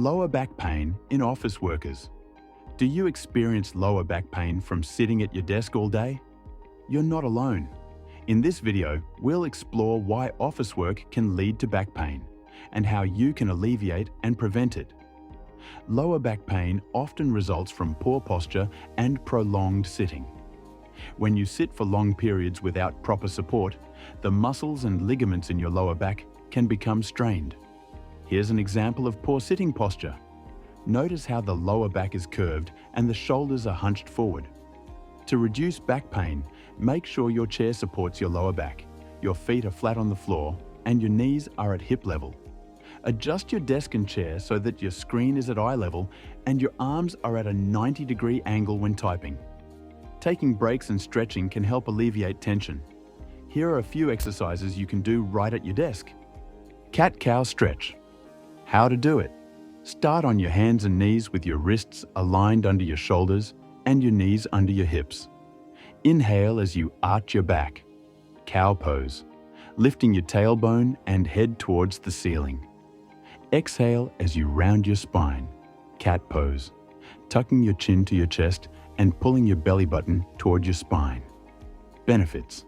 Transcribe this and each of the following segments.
Lower back pain in office workers. Do you experience lower back pain from sitting at your desk all day? You're not alone. In this video, we'll explore why office work can lead to back pain and how you can alleviate and prevent it. Lower back pain often results from poor posture and prolonged sitting. When you sit for long periods without proper support, the muscles and ligaments in your lower back can become strained. Here's an example of poor sitting posture. Notice how the lower back is curved and the shoulders are hunched forward. To reduce back pain, make sure your chair supports your lower back, your feet are flat on the floor, and your knees are at hip level. Adjust your desk and chair so that your screen is at eye level and your arms are at a 90-degree angle when typing. Taking breaks and stretching can help alleviate tension. Here are a few exercises you can do right at your desk. Cat-cow stretch. How to do it. Start on your hands and knees with your wrists aligned under your shoulders and your knees under your hips. Inhale as you arch your back. Cow pose, lifting your tailbone and head towards the ceiling. Exhale as you round your spine. Cat pose, tucking your chin to your chest and pulling your belly button toward your spine. Benefits.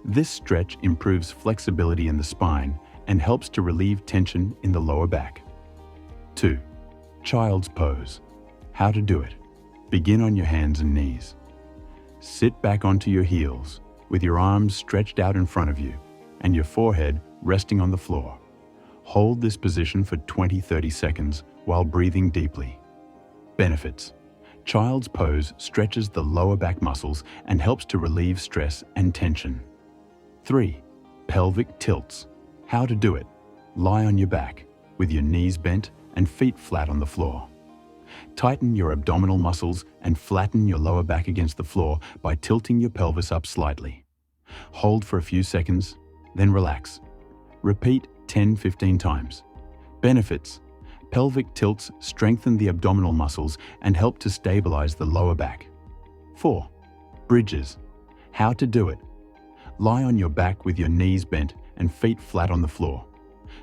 This stretch improves flexibility in the spine and helps to relieve tension in the lower back. 2. Child's pose. How to do it. Begin on your hands and knees. Sit back onto your heels with your arms stretched out in front of you and your forehead resting on the floor. Hold this position for 20-30 seconds while breathing deeply. Benefits. Child's pose stretches the lower back muscles and helps to relieve stress and tension. 3. Pelvic tilts. How to do it. Lie on your back with your knees bent and feet flat on the floor. Tighten your abdominal muscles and flatten your lower back against the floor by tilting your pelvis up slightly. Hold for a few seconds, then relax. Repeat 10-15 times. Benefits. Pelvic tilts strengthen the abdominal muscles and help to stabilize the lower back. 4. Bridges. How to do it. Lie on your back with your knees bent and feet flat on the floor.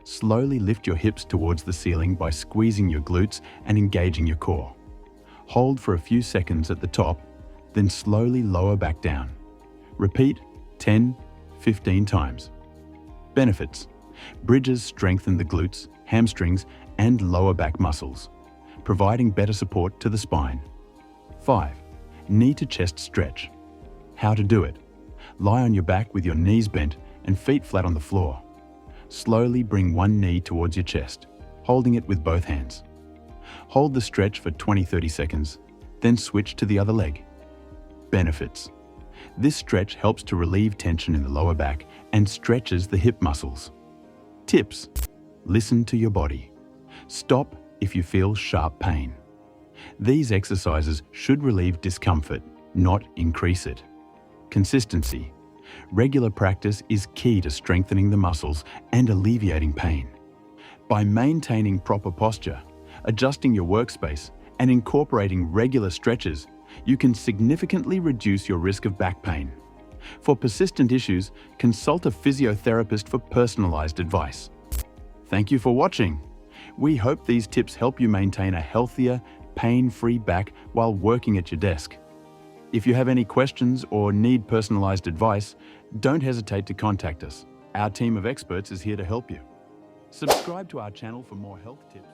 Slowly lift your hips towards the ceiling by squeezing your glutes and engaging your core. Hold for a few seconds at the top, then slowly lower back down. Repeat 10-15 times. Benefits. Bridges strengthen the glutes, hamstrings, and lower back muscles, providing better support to the spine. 5. Knee to chest stretch. How to do it. Lie on your back with your knees bent and feet flat on the floor. Slowly bring one knee towards your chest, holding it with both hands. Hold the stretch for 20-30 seconds, then switch to the other leg. Benefits. This stretch helps to relieve tension in the lower back and stretches the hip muscles. Tips. Listen to your body. Stop if you feel sharp pain. These exercises should relieve discomfort, not increase it. Consistency. Regular practice is key to strengthening the muscles and alleviating pain. By maintaining proper posture, adjusting your workspace, and incorporating regular stretches, you can significantly reduce your risk of back pain. For persistent issues, consult a physiotherapist for personalized advice. Thank you for watching. We hope these tips help you maintain a healthier, pain-free back while working at your desk. If you have any questions or need personalized advice, don't hesitate to contact us. Our team of experts is here to help you. Subscribe to our channel for more health tips.